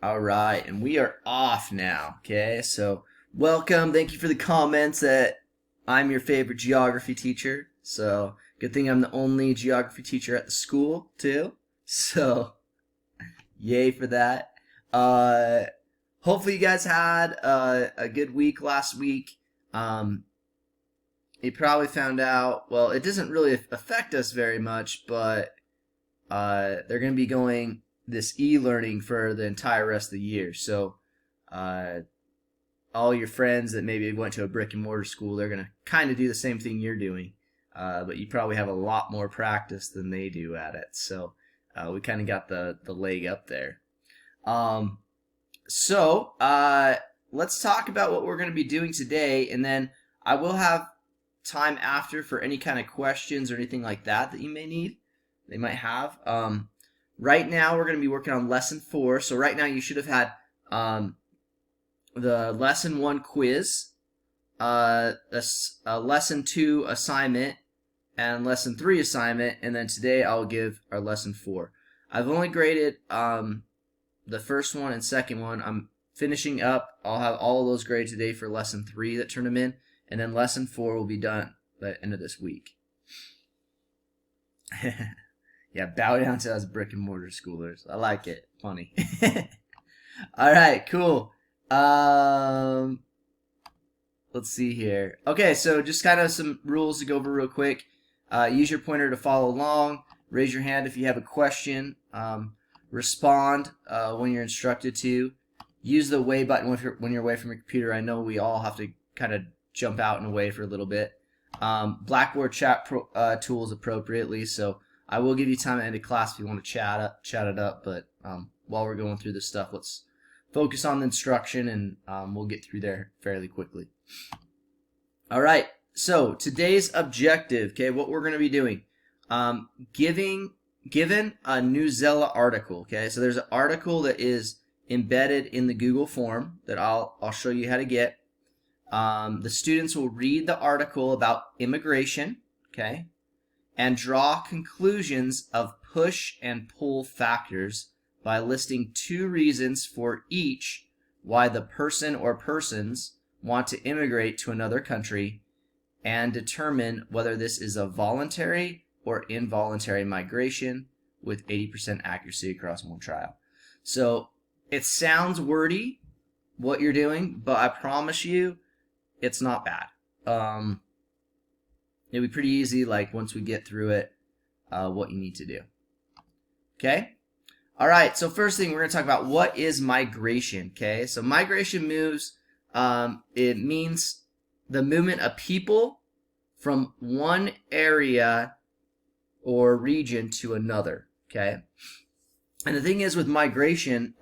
All right, and we are off now. Okay, so welcome. Thank you for the comments that I'm your favorite geography teacher. So good thing I'm the only geography teacher at the school too. So yay for that. Uh, Hopefully you guys had a good week last week. Um, you probably found out. Well, it doesn't really affect us very much, but they're going to be going this e-learning for the entire rest of the year. So uh, all your friends that maybe went to a brick and mortar school, they're going to kind of do the same thing you're doing, but you probably have a lot more practice than they do at it. So we kind of got the leg up there. So let's talk about what we're going to be doing today, and then I will have time after for any kind of questions or anything like that you they might have. Right now we're going to be working on lesson 4. So right now you should have had the lesson 1 quiz, a lesson 2 assignment, and lesson 3 assignment, and then today I'll give our lesson 4. I've only graded the first one and second one. I'm finishing up. I'll have all of those graded today for lesson 3 that turn them in, and then lesson 4 will be done by the end of this week. Yeah, bow down to us brick and mortar schoolers. I like it. Funny. All right, cool. Let's see here. Okay, so just kind of some rules to go over real quick. Use your pointer to follow along. Raise your hand if you have a question. Respond when you're instructed to. Use the away button when you're away from your computer. I know we all have to kind of jump out and away for a little bit. Blackboard chat tools appropriately, so I will give you time at the end of class if you want to chat it up, but while we're going through this stuff, let's focus on the instruction, and we'll get through there fairly quickly. All right, so today's objective, okay, what we're going to be doing, given a Newsela article, okay, so there's an article that is embedded in the Google form that I'll show you how to get. The students will read the article about immigration, okay, and draw conclusions of push and pull factors by listing 2 reasons for each why the person or persons want to immigrate to another country, and determine whether this is a voluntary or involuntary migration with 80% accuracy across one trial. So it sounds wordy, what you're doing, but I promise you it's not bad. It'll be pretty easy, like once we get through it, what you need to do. Okay? All right, so first thing we're going to talk about what is migration, okay? So migration moves, it means the movement of people from one area or region to another, okay? And the thing is with migration,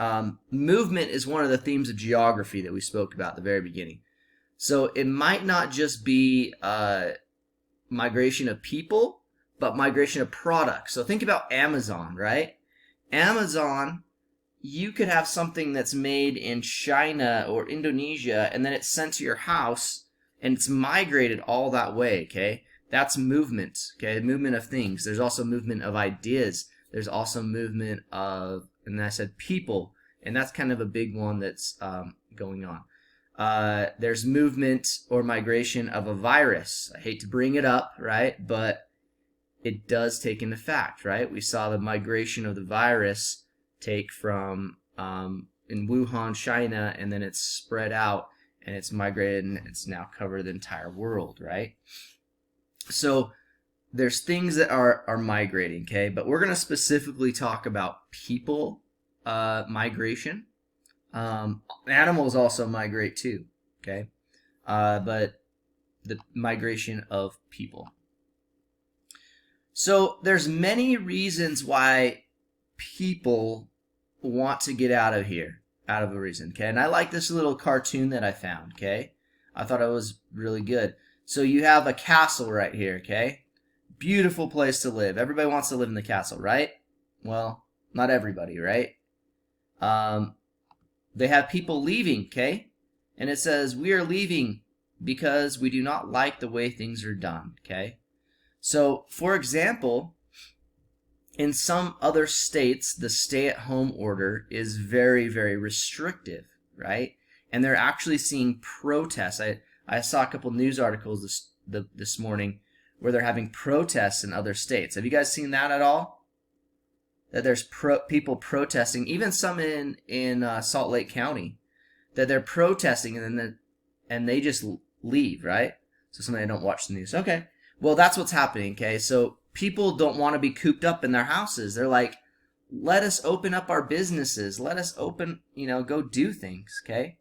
movement is one of the themes of geography that we spoke about at the very beginning. So it might not just be migration of people, but migration of products. So think about Amazon, right? Amazon, you could have something that's made in China or Indonesia, and then it's sent to your house, and it's migrated all that way, okay? That's movement, okay? Movement of things. There's also movement of ideas. There's also movement of, and I said people, and that's kind of a big one that's going on. There's movement or migration of a virus. I hate to bring it up, right? But it does take into fact, right? We saw the migration of the virus take from in Wuhan, China, and then it's spread out and it's migrated and it's now covered the entire world, right? So there's things that are migrating, okay? But we're going to specifically talk about people migration. Animals also migrate too, okay? But the migration of people. So there's many reasons why people want to get out of here, out of a reason, okay? And I like this little cartoon that I found, okay? I thought it was really good. So you have a castle right here, okay? Beautiful place to live. Everybody wants to live in the castle, right? Well, not everybody, right? They have people leaving, okay? And it says, we are leaving because we do not like the way things are done, okay? So, for example, in some other states, the stay-at-home order is very, very restrictive, right? And they're actually seeing protests. I saw a couple news articles this morning where they're having protests in other states. Have you guys seen that at all? That there's people protesting, even some in Salt Lake County, that they're protesting and they just leave, right? So somebody don't watch the news. Okay, well that's what's happening. Okay, so people don't want to be cooped up in their houses. They're like, let us open up our businesses. Let us open, go do things. Okay.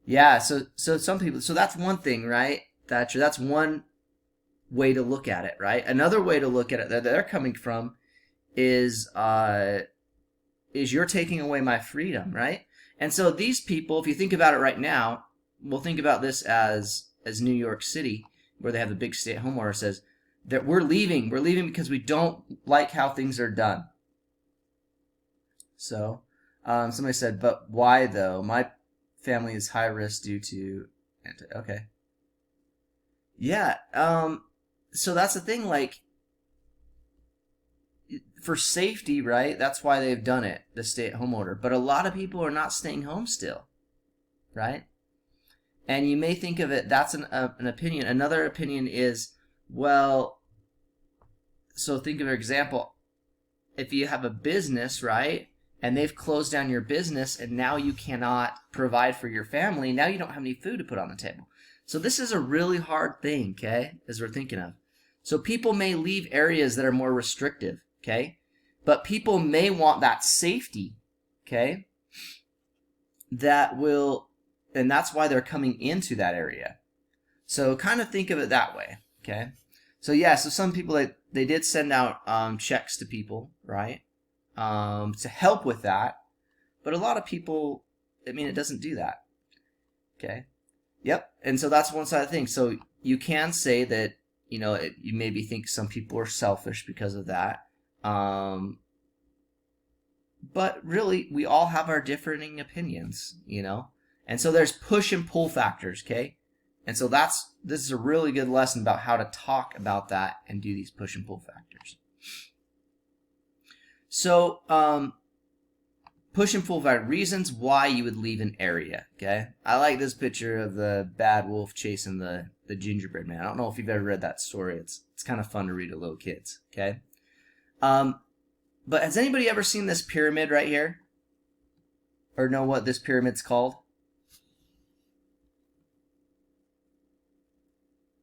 Yeah. So some people. So that's one thing, right, Thatcher? That's one way to look at it, right? Another way to look at it that they're coming from is you're taking away my freedom, right? And so these people, if you think about it right now, we'll think about this as New York City, where they have the big stay-at-home order, says that we're leaving because we don't like how things are done. So somebody said, but why though? My family is high risk due to okay. Yeah, so that's the thing, like, for safety, right? That's why they've done it, the stay-at-home order. But a lot of people are not staying home still, right? And you may think of it, that's an opinion. Another opinion is, well, so think of an example. If you have a business, right, and they've closed down your business and now you cannot provide for your family, now you don't have any food to put on the table. So this is a really hard thing, okay, as we're thinking of. So people may leave areas that are more restrictive, okay? But people may want that safety, okay? That will, and that's why they're coming into that area. So kind of think of it that way, okay? So yeah, so some people, they did send out checks to people, right? To help with that. But a lot of people, I mean, it doesn't do that, okay? Yep, and so that's one side of things. So you can say that, you maybe think some people are selfish because of that. But really, we all have our differing opinions, And so there's push and pull factors, okay? And so this is a really good lesson about how to talk about that and do these push and pull factors. So, push and pull factor, reasons why you would leave an area, okay? I like this picture of the bad wolf chasing the gingerbread man. I don't know if you've ever read that story. It's kind of fun to read to little kids, okay? But has anybody ever seen this pyramid right here? Or know what this pyramid's called?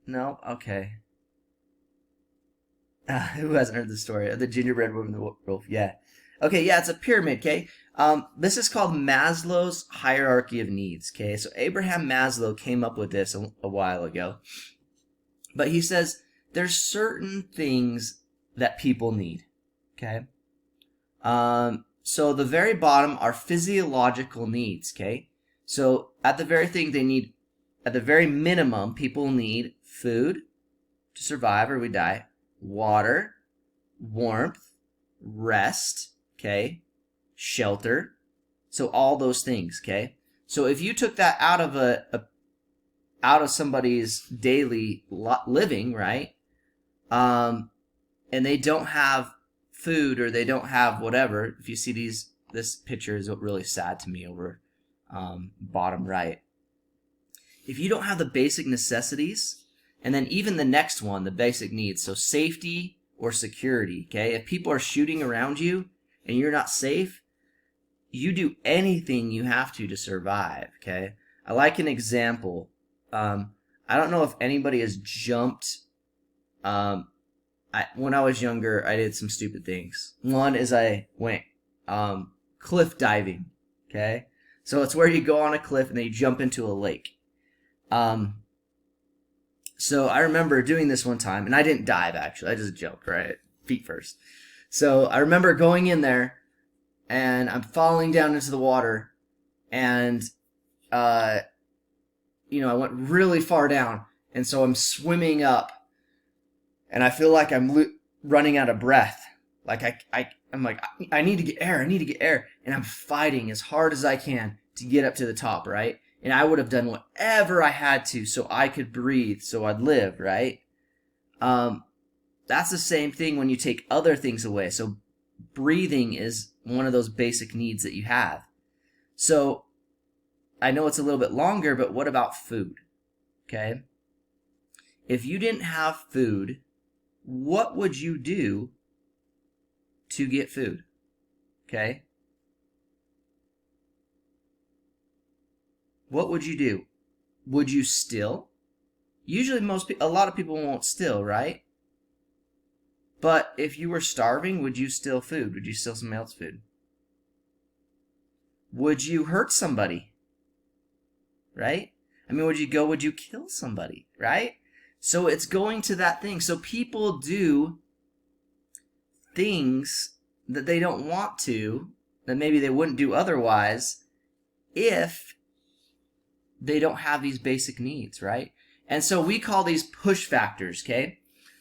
No? Okay. Who hasn't heard the story of the gingerbread woman and the wolf? Yeah. Okay, yeah, it's a pyramid, okay? This is called Maslow's hierarchy of needs, okay? So Abraham Maslow came up with this a while ago. But he says there's certain things that people need, okay? So the very bottom are physiological needs, okay? So at the very minimum, people need food to survive or we die, water, warmth, rest, okay, shelter. So all those things, okay? So if you took that out of somebody's daily living, right? And they don't have food or they don't have whatever. If you see this picture is really sad to me over bottom right. If you don't have the basic necessities, and then even the next one, the basic needs, so safety or security, okay? If people are shooting around you and you're not safe, you do anything you have to survive, okay? I like an example. I don't know if anybody has jumped. When I was younger, I did some stupid things. One is I went cliff diving, okay? So it's where you go on a cliff and then you jump into a lake. So I remember doing this one time, and I didn't dive, actually. I just jumped, right? Feet first. So I remember going in there, and I'm falling down into the water, and, I went really far down, and so I'm swimming up, and I feel like I'm running out of breath. Like, I'm like, I need to get air, and I'm fighting as hard as I can to get up to the top, right? And I would have done whatever I had to so I could breathe, so I'd live, right? that's the same thing when you take other things away. So breathing is one of those basic needs that you have. So I know it's a little bit longer, but what about food? Okay. If you didn't have food, what would you do to get food? Okay. What would you do? Would you steal? Usually a lot of people won't steal, right? But if you were starving, would you steal food? Would you steal somebody else's food? Would you hurt somebody? Right? I mean, would you kill somebody? Right? So it's going to that thing. So people do things that they don't want to, that maybe they wouldn't do otherwise, if they don't have these basic needs, right? And so we call these push factors, okay?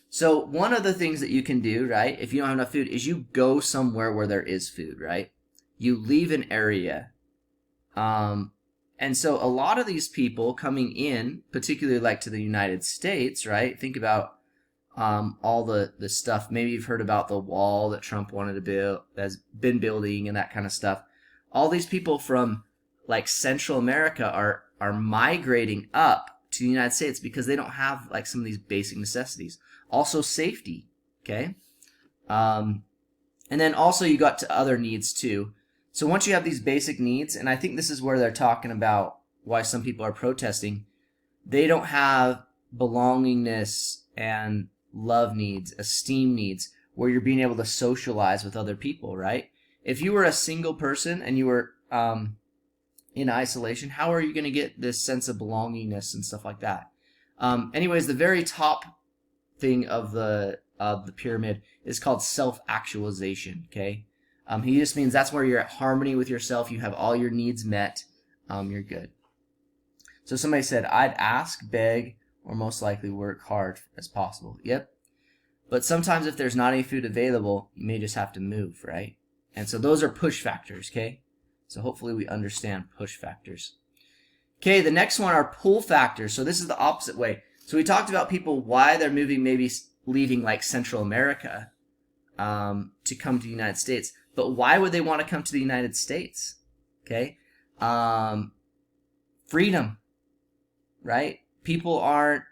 So one of the things that you can do, right, if you don't have enough food, is you go somewhere where there is food, right? You leave an area. And so a lot of these people coming in, particularly like to the United States, right? Think about all the stuff. Maybe you've heard about the wall that Trump wanted to build, has been building, and that kind of stuff. All these people from like Central America are migrating up to the United States because they don't have like some of these basic necessities. Also safety, okay? And then also you got to other needs too. So once you have these basic needs, and I think this is where they're talking about why some people are protesting, they don't have belongingness and love needs, esteem needs, where you're being able to socialize with other people, right? If you were a single person and you were in isolation, how are you going to get this sense of belongingness and stuff like that? Anyways, the very top thing of the pyramid is called self-actualization, okay? He just means that's where you're at harmony with yourself. You have all your needs met. You're good. So somebody said, I'd ask, beg, or most likely work hard as possible. Yep. But sometimes if there's not any food available, you may just have to move, right? And so those are push factors, okay? So hopefully we understand push factors. Okay, the next one are pull factors. So this is the opposite way. So we talked about people, why they're moving, maybe leaving like Central America to come to the United States. But why would they want to come to the United States? Okay. Freedom, right? People aren't,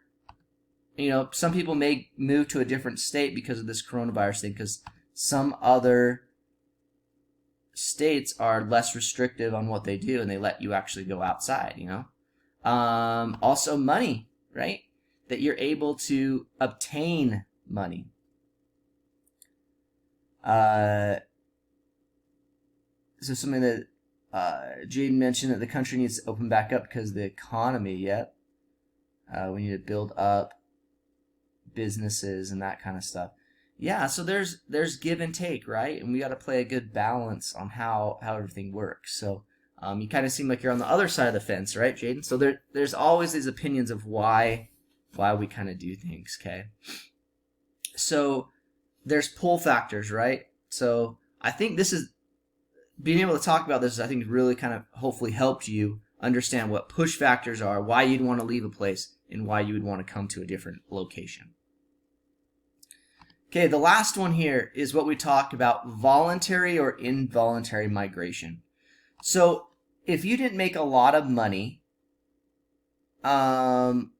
some people may move to a different state because of this coronavirus thing, because some other states are less restrictive on what they do and they let you actually go outside, Also money, right? That you're able to obtain money. So something that Jade mentioned, that the country needs to open back up because of the economy. Yep. We need to build up businesses and that kind of stuff. Yeah, so there's give and take, right? And we got to play a good balance on how everything works. So you kind of seem like you're on the other side of the fence, right, Jaden? So there's always these opinions of why we kind of do things, okay? So there's pull factors, right? So I think this is, being able to talk about this, I think really kind of hopefully helped you understand what push factors are, why you'd want to leave a place, and why you would want to come to a different location. Okay, the last one here is what we talked about, voluntary or involuntary migration. So if you didn't make a lot of money, and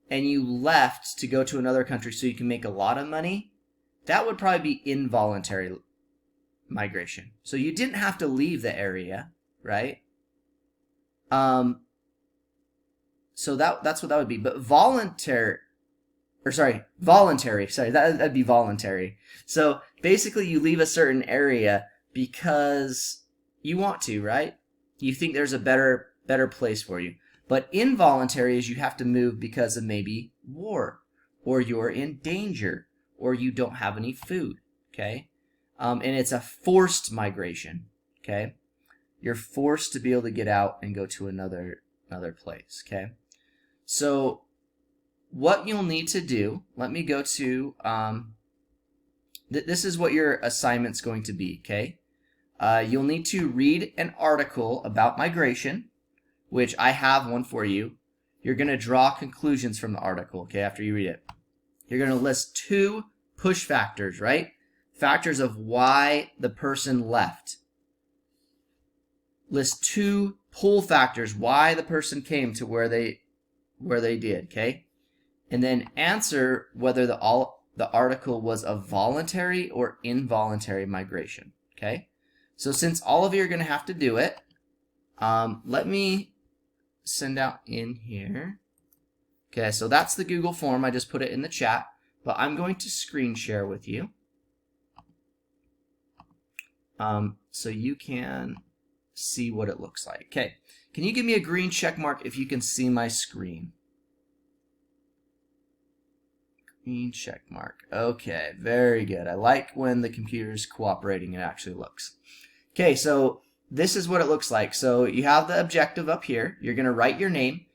you left to go to another country so you can make a lot of money, that would probably be involuntary migration. So you didn't have to leave the area, right? So that's what that would be. But voluntary, that'd be voluntary. So basically you leave a certain area because you want to, right? You think there's a better place for you. But involuntary is you have to move because of maybe war, or you're in danger, or you don't have any food, okay? And it's a forced migration, okay? You're forced to be able to get out and go to another place, okay? So what you'll need to do, let me go to, this is what your assignment's going to be, okay? You'll need to read an article about migration, which I have one for you. you're going to draw conclusions from the article, okay, after you read it. You're going to list 2 push factors, right? Factors of why the person left. List 2 pull factors, why the person came to where they did, okay? And then answer whether the article was a voluntary or involuntary migration, okay? So since all of you are going to have to do it, let me send out in here. Okay, so that's the Google form. I just put it in the chat, but I'm going to screen share with you. So you can see what it looks like. Okay, can you give me a green check mark if you can see my screen? Green check mark. Okay, very good. I like when the computer's cooperating, it actually looks. Okay, so this is what it looks like. So you have the objective up here. You're going to write your name.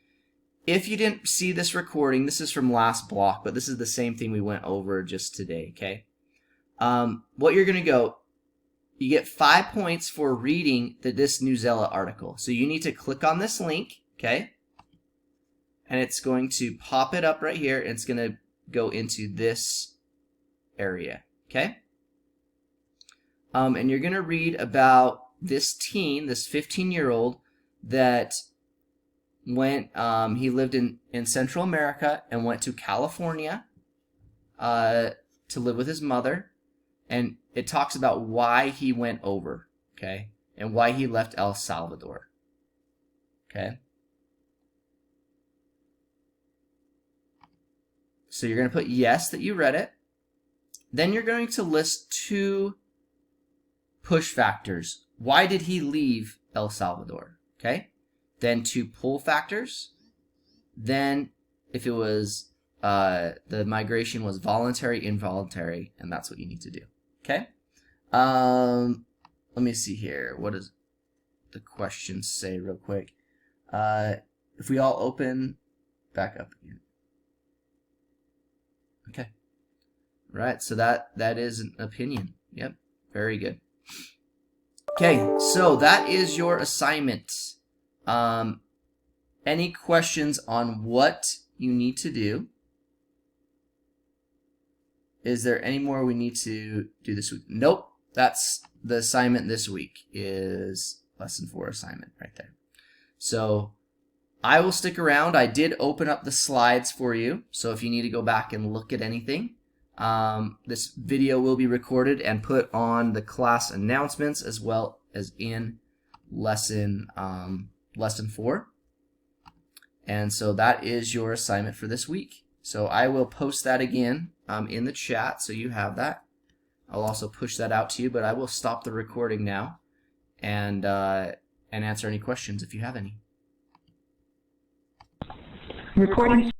If you didn't see this recording, this is from last block, but this is the same thing we went over just today, okay? What you're going to go, you get 5 points for reading this Newsela article. So you need to click on this link, okay? And it's going to pop it up right here, and it's going to go into this area, okay? And you're going to read about this teen, this 15-year-old that went, he lived in Central America and went to California to live with his mother. And it talks about why he went over, okay? And why he left El Salvador, okay? So you're going to put yes that you read it. Then you're going to list 2 push factors. Why did he leave El Salvador, okay? Then 2 pull factors. Then if it was, the migration was voluntary, involuntary, and that's what you need to do, okay? Let me see here. What does the question say real quick? If we all open back up again. Okay. Right, so that is an opinion. Yep, very good. Okay, so that is your assignment. Any questions on what you need to do? Is there any more we need to do this week? Nope, that's the assignment this week, is lesson 4 assignment right there. So I will stick around. I did open up the slides for you, so if you need to go back and look at anything, this video will be recorded and put on the class announcements as well as in lesson 4. And so that is your assignment for this week. So I will post that again in the chat, so you have that. I'll also push that out to you, but I will stop the recording now and answer any questions if you have any. Recording